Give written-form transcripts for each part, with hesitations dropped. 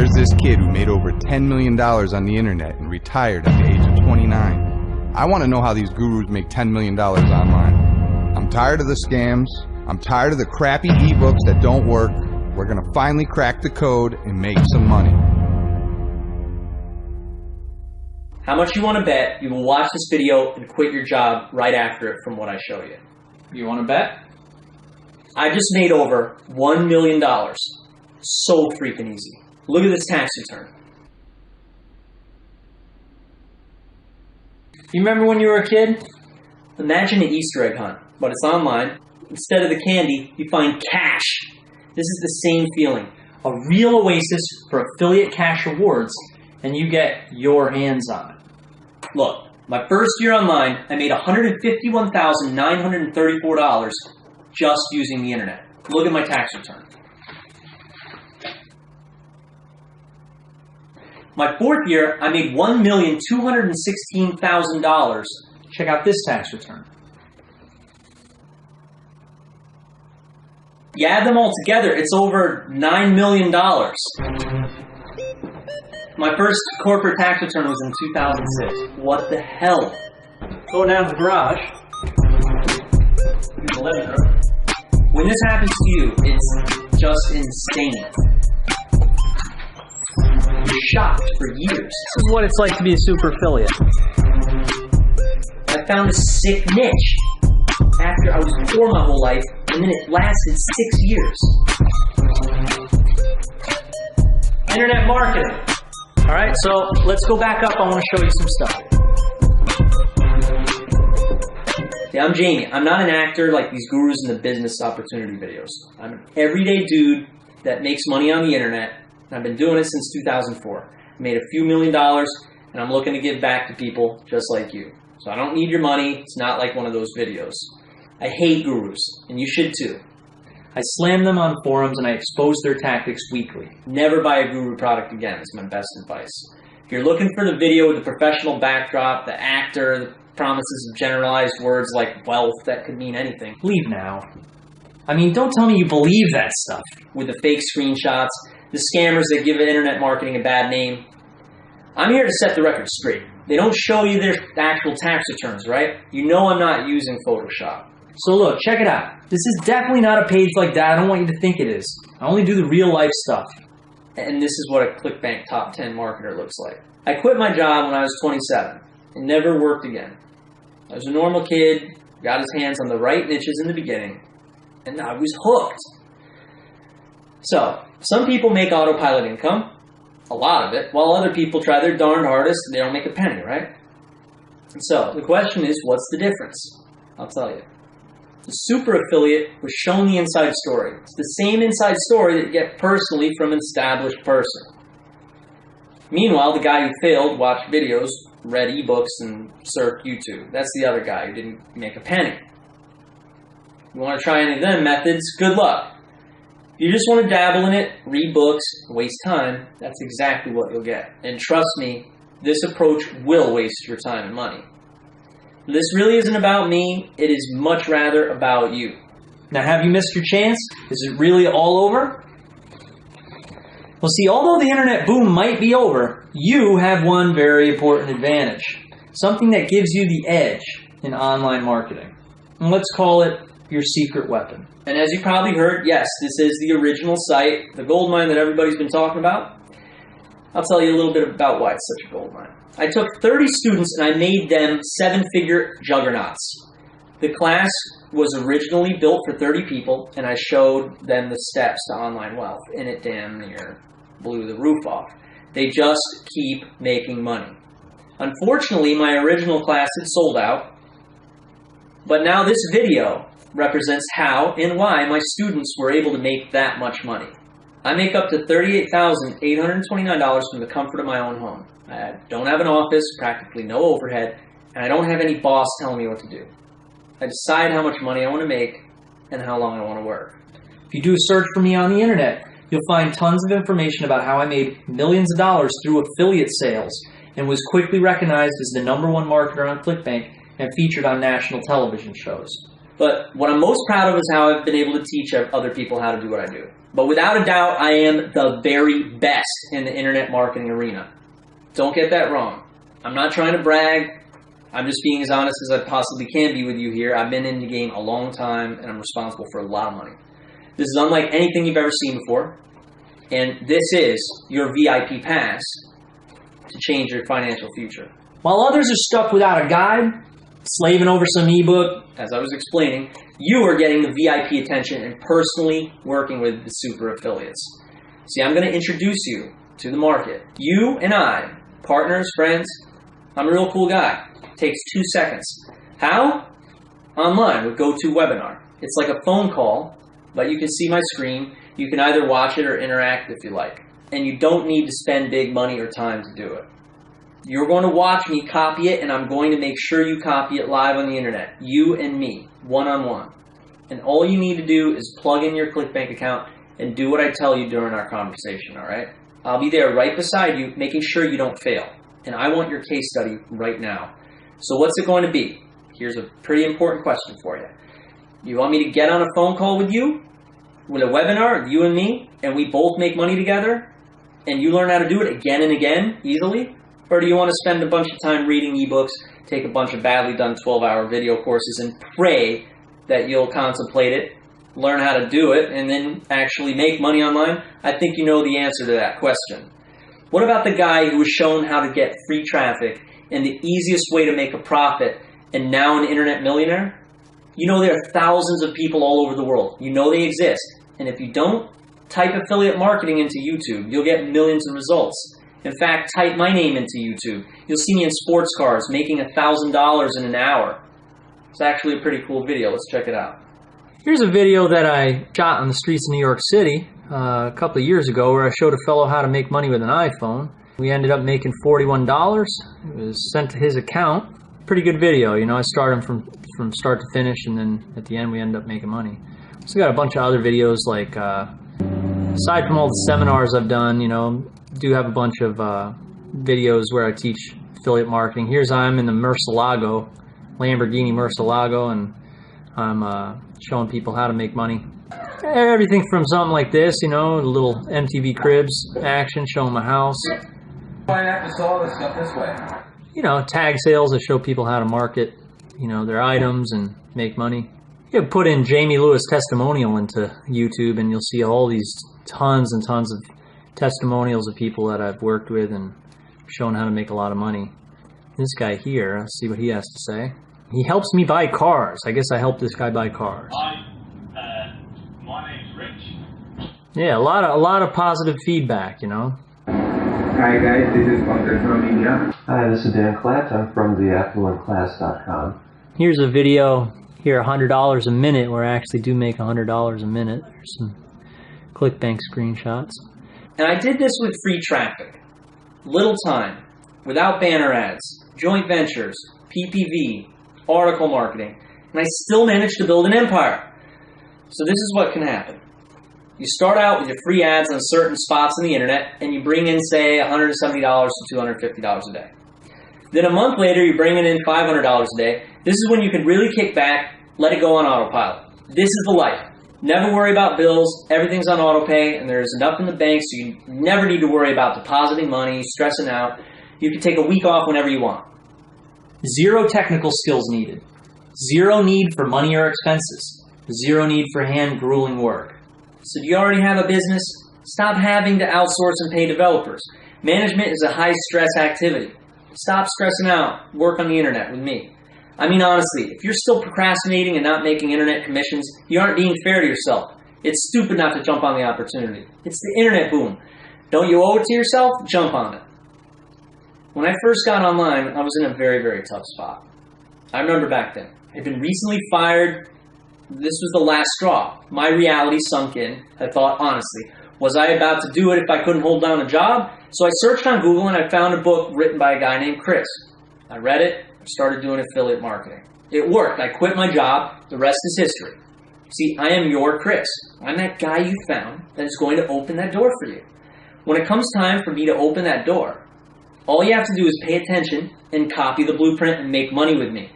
there's this kid who made over $10 million on the internet and retired at the age of 29. I want to know how these gurus make $10 million online. I'm tired of the scams. I'm tired of the crappy ebooks that don't work. We're going to finally crack the code and make some money. How much you want to bet you will watch this video and quit your job right after it from what I show you? You want to bet? I just made over $1 million. So freaking easy. Look at this tax return. You remember when you were a kid? Imagine an Easter egg hunt, but it's online. Instead of the candy, you find cash. This is the same feeling. A real oasis for affiliate cash rewards, and you get your hands on it. Look, my first year online, I made $151,934 just using the internet. Look at my tax return. My fourth year, I made $1,216,000. Check out this tax return. You add them all together, it's over $9 million. My first corporate tax return was in 2006. What the hell? Go down to the garage. In the living room. When this happens to you, it's just insane. You're shocked for years. This is what it's like to be a super affiliate. I found a sick niche after I was poor my whole life, and then it lasted 6 years. Internet marketing. All right, so let's go back up. I want to show you some stuff. Yeah, I'm Jamie. I'm not an actor like these gurus in the business opportunity videos. I'm an everyday dude that makes money on the internet, and I've been doing it since 2004. I made a few $1 million, and I'm looking to give back to people just like you. So I don't need your money. It's not like one of those videos. I hate gurus, and you should too. I slam them on forums and I expose their tactics weekly. Never buy a guru product again is my best advice. If you're looking for the video with the professional backdrop, the actor, the promises of generalized words like wealth that could mean anything, leave now. I mean, don't tell me you believe that stuff. With the fake screenshots, the scammers that give internet marketing a bad name. I'm here to set the record straight. They don't show you their actual tax returns, right? You know I'm not using Photoshop. So look, check it out. This is definitely not a page like that. I don't want you to think it is. I only do the real life stuff. And this is what a ClickBank top 10 marketer looks like. I quit my job when I was 27 and never worked again. I was a normal kid, got his hands on the right niches in the beginning, and I was hooked. So, some people make autopilot income, a lot of it, while other people try their darn hardest and they don't make a penny, right? So, the question is, what's the difference? I'll tell you. The super affiliate was shown the inside story. It's the same inside story that you get personally from an established person. Meanwhile, the guy who failed watched videos, read ebooks, and surfed YouTube. That's the other guy who didn't make a penny. You want to try any of them methods? Good luck. If you just want to dabble in it, read books, waste time, that's exactly what you'll get. And trust me, this approach will waste your time and money. This really isn't about me. It is much rather about you. Now, have you missed your chance? Is it really all over? Well, see, although the internet boom might be over, you have one very important advantage. Something that gives you the edge in online marketing. And let's call it your secret weapon. And as you probably heard, yes, this is the original site, the goldmine that everybody's been talking about. I'll tell you a little bit about why it's such a goldmine. I took 30 students and I made them 7-figure juggernauts. The class was originally built for 30 people, and I showed them the steps to online wealth, and it damn near blew the roof off. They just keep making money. Unfortunately, my original class had sold out, but now this video represents how and why my students were able to make that much money. I make up to $38,829 from the comfort of my own home. I don't have an office, practically no overhead, and I don't have any boss telling me what to do. I decide how much money I want to make and how long I want to work. If you do a search for me on the internet, you'll find tons of information about how I made millions of dollars through affiliate sales and was quickly recognized as the #1 marketer on ClickBank and featured on national television shows. But what I'm most proud of is how I've been able to teach other people how to do what I do. But without a doubt, I am the very best in the internet marketing arena. Don't get that wrong. I'm not trying to brag. I'm just being as honest as I possibly can be with you here. I've been in the game a long time, and I'm responsible for a lot of money. This is unlike anything you've ever seen before. And this is your VIP pass to change your financial future. While others are stuck without a guide, slaving over some ebook, as I was explaining, you are getting the VIP attention and personally working with the super affiliates. See, I'm going to introduce you to the market. You and I, partners, friends, I'm a real cool guy. It takes 2 seconds. How? Online with GoToWebinar. It's like a phone call, but you can see my screen. You can either watch it or interact if you like. And you don't need to spend big money or time to do it. You're going to watch me copy it, and I'm going to make sure you copy it live on the internet. You and me, one-on-one. And all you need to do is plug in your ClickBank account and do what I tell you during our conversation, all right? I'll be there right beside you, making sure you don't fail. And I want your case study right now. So what's it going to be? Here's a pretty important question for you. You want me to get on a phone call with you, with a webinar, you and me, and we both make money together, and you learn how to do it again and again, easily? Or do you want to spend a bunch of time reading ebooks, take a bunch of badly done 12-hour video courses, and pray that you'll contemplate it, learn how to do it, and then actually make money online? I think you know the answer to that question. What about the guy who was shown how to get free traffic and the easiest way to make a profit and now an internet millionaire? You know there are thousands of people all over the world. You know they exist. And if you don't, type affiliate marketing into YouTube. You'll get millions of results. In fact, type my name into YouTube. You'll see me in sports cars making $1,000 in an hour. It's actually a pretty cool video. Let's check it out. Here's a video that I shot on the streets of New York City a couple of years ago where I showed a fellow how to make money with an iPhone. We ended up making $41. It was sent to his account. Pretty good video. You know, I started him from start to finish, and then at the end we ended up making money. So got a bunch of other videos, like aside from all the seminars I've done, you know, do have a bunch of videos where I teach affiliate marketing. Here's I'm in the Murcielago, Lamborghini Murcielago, and I'm showing people how to make money. Everything from something like this, you know, a little MTV Cribs action, showing my house. Why not just all this stuff this way? You know, tag sales that show people how to market, you know, their items and make money. You put in Jamie Lewis testimonial into YouTube, and you'll see all these tons and tons of testimonials of people that I've worked with and shown how to make a lot of money. This guy here, let's see what he has to say. He helps me buy cars. I guess I helped this guy buy cars. My name's Rich. Yeah, a lot of positive feedback, you know. Hi guys, this is Pankaj from India. Hi, this is Dan Klatt. I'm from theaffluentclass.com. Here's a video here, $100 a minute, where I actually do make $100 a minute. There's some ClickBank screenshots. And I did this with free traffic, little time, without banner ads, joint ventures, PPV, article marketing, and I still managed to build an empire. So this is what can happen. You start out with your free ads on certain spots on the internet, and you bring in, say, $170 to $250 a day. Then a month later, you're bringing in $500 a day. This is when you can really kick back, let it go on autopilot. This is the life. Never worry about bills. Everything's on autopay, and there's enough in the bank, so you never need to worry about depositing money, stressing out. You can take a week off whenever you want. Zero technical skills needed. Zero need for money or expenses. Zero need for hand-grueling work. So do you already have a business? Stop having to outsource and pay developers. Management is a high-stress activity. Stop stressing out. Work on the internet with me. I mean, honestly, if you're still procrastinating and not making internet commissions, you aren't being fair to yourself. It's stupid not to jump on the opportunity. It's the internet boom. Don't you owe it to yourself? Jump on it. When I first got online, I was in a very, very tough spot. I remember back then. I'd been recently fired. This was the last straw. My reality sunk in. I thought, honestly, was I about to do it if I couldn't hold down a job? So I searched on Google and I found a book written by a guy named Chris. I read it. Started doing affiliate marketing. It worked. I quit my job. The rest is history. See, I am your Chris. I'm that guy you found that is going to open that door for you. When it comes time for me to open that door, all you have to do is pay attention and copy the blueprint and make money with me.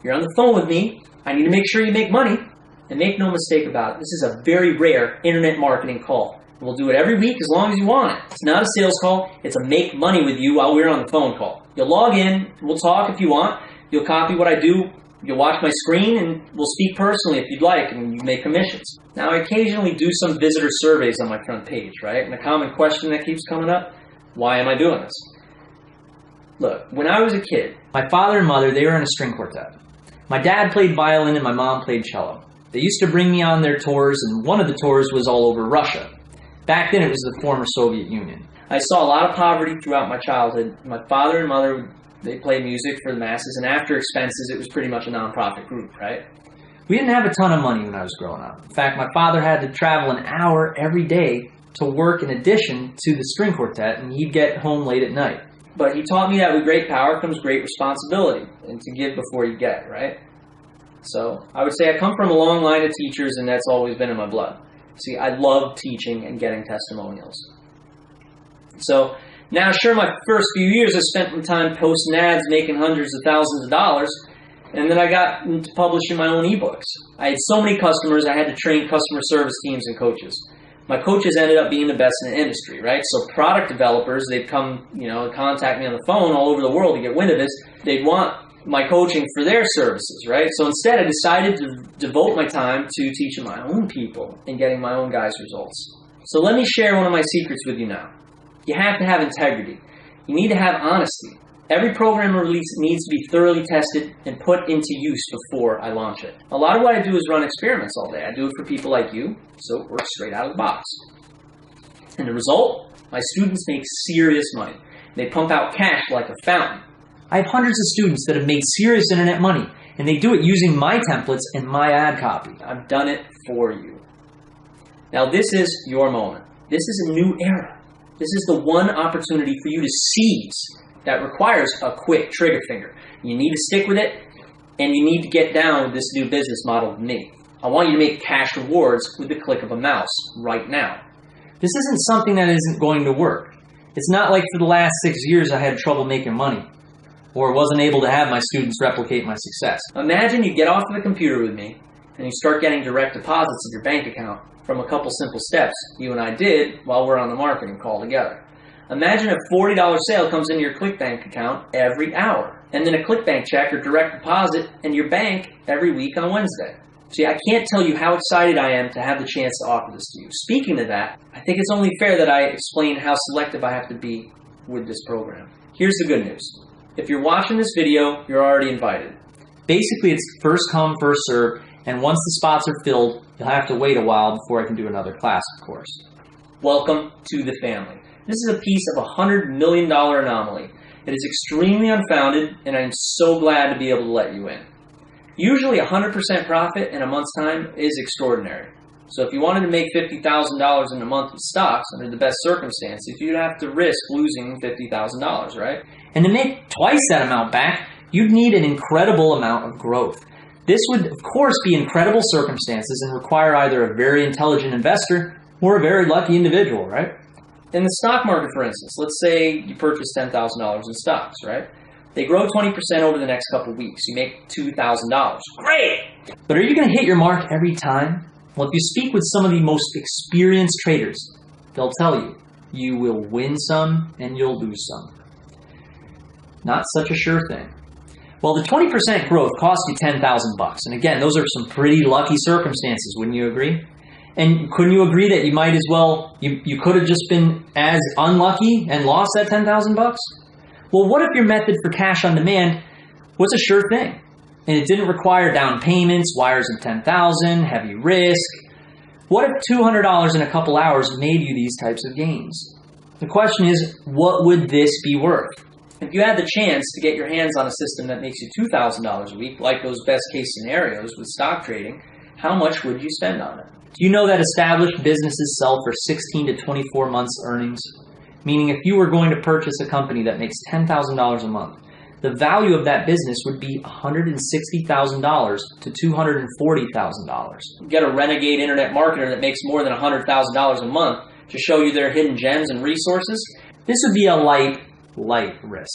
You're on the phone with me. I need to make sure you make money. And make no mistake about it, this is a very rare internet marketing call. And we'll do it every week as long as you want it. It's not a sales call. It's a make money with you while we're on the phone call. You'll log in. We'll talk if you want. You'll copy what I do. You'll watch my screen, and we'll speak personally if you'd like, and you make commissions. Now, I occasionally do some visitor surveys on my front page, right? And a common question that keeps coming up, why am I doing this? Look, when I was a kid, My father and mother, they were in a string quartet. My dad played violin and my mom played cello. They used to bring me on their tours, and one of the tours was all over Russia. Back then, it was the former Soviet Union. I saw a lot of poverty throughout my childhood. My father and mother, they played music for the masses, and after expenses, it was pretty much a nonprofit group, right? We didn't have a ton of money when I was growing up. In fact, my father had to travel an hour every day to work in addition to the string quartet, and he'd get home late at night. But he taught me that with great power comes great responsibility, and to give before you get, right? So I would say I come from a long line of teachers, and that's always been in my blood. See, I love teaching and getting testimonials. So now, sure, my first few years I spent my time posting ads, making hundreds of thousands of dollars, and then I got into publishing my own ebooks. I had so many customers, I had to train customer service teams and coaches. My coaches ended up being the best in the industry, right? So product developers, they'd come, contact me on the phone all over the world to get wind of this. They'd want my coaching for their services, right? So instead, I decided to devote my time to teaching my own people and getting my own guys' results. So let me share one of my secrets with you now. You have to have integrity. You need to have honesty. Every program release needs to be thoroughly tested and put into use before I launch it. A lot of what I do is run experiments all day. I do it for people like you, so it works straight out of the box. And the result? My students make serious money. They pump out cash like a fountain. I have hundreds of students that have made serious internet money, and they do it using my templates and my ad copy. I've done it for you. Now this is your moment. This is a new era. This is the one opportunity for you to seize that requires a quick trigger finger. You need to stick with it, and you need to get down with this new business model with me. I want you to make cash rewards with the click of a mouse right now. This isn't something that isn't going to work. It's not like for the last 6 years I had trouble making money, or wasn't able to have my students replicate my success. Imagine you get off of the computer with me, and you start getting direct deposits of your bank account from a couple simple steps you and I did while we're on the marketing call together. Imagine a $40 sale comes into your ClickBank account every hour, and then a ClickBank check or direct deposit in your bank every week on Wednesday. See, I can't tell you how excited I am to have the chance to offer this to you. Speaking of that, I think it's only fair that I explain how selective I have to be with this program. Here's the good news. If you're watching this video, you're already invited. Basically, it's first come, first serve, and once the spots are filled, you'll have to wait a while before I can do another class, of course. Welcome to the family. This is a piece of a $100 million anomaly. It is extremely unfounded, and I'm so glad to be able to let you in. Usually 100% profit in a month's time is extraordinary. So if you wanted to make $50,000 in a month with stocks under the best circumstances, you'd have to risk losing $50,000, right? And to make twice that amount back, you'd need an incredible amount of growth. This would, of course, be incredible circumstances and require either a very intelligent investor or a very lucky individual, right? In the stock market, for instance, let's say you purchase $10,000 in stocks, right? They grow 20% over the next couple of weeks. You make $2,000. Great! But are you going to hit your mark every time? Well, if you speak with some of the most experienced traders, they'll tell you, you will win some and you'll lose some. Not such a sure thing. Well, the 20% growth costs you $10,000. And again, those are some pretty lucky circumstances, wouldn't you agree? And couldn't you agree that you might as well, you could have just been as unlucky and lost that $10,000? Well, what if your method for cash on demand was a sure thing? And it didn't require down payments, wires of $10,000, heavy risk. What if $200 in a couple hours made you these types of gains? The question is, what would this be worth? If you had the chance to get your hands on a system that makes you $2,000 a week, like those best case scenarios with stock trading, how much would you spend on it? Do you know that established businesses sell for 16 to 24 months earnings? Meaning if you were going to purchase a company that makes $10,000 a month, the value of that business would be $160,000 to $240,000. Get a renegade internet marketer that makes more than $100,000 a month to show you their hidden gems and resources. This would be a light risk.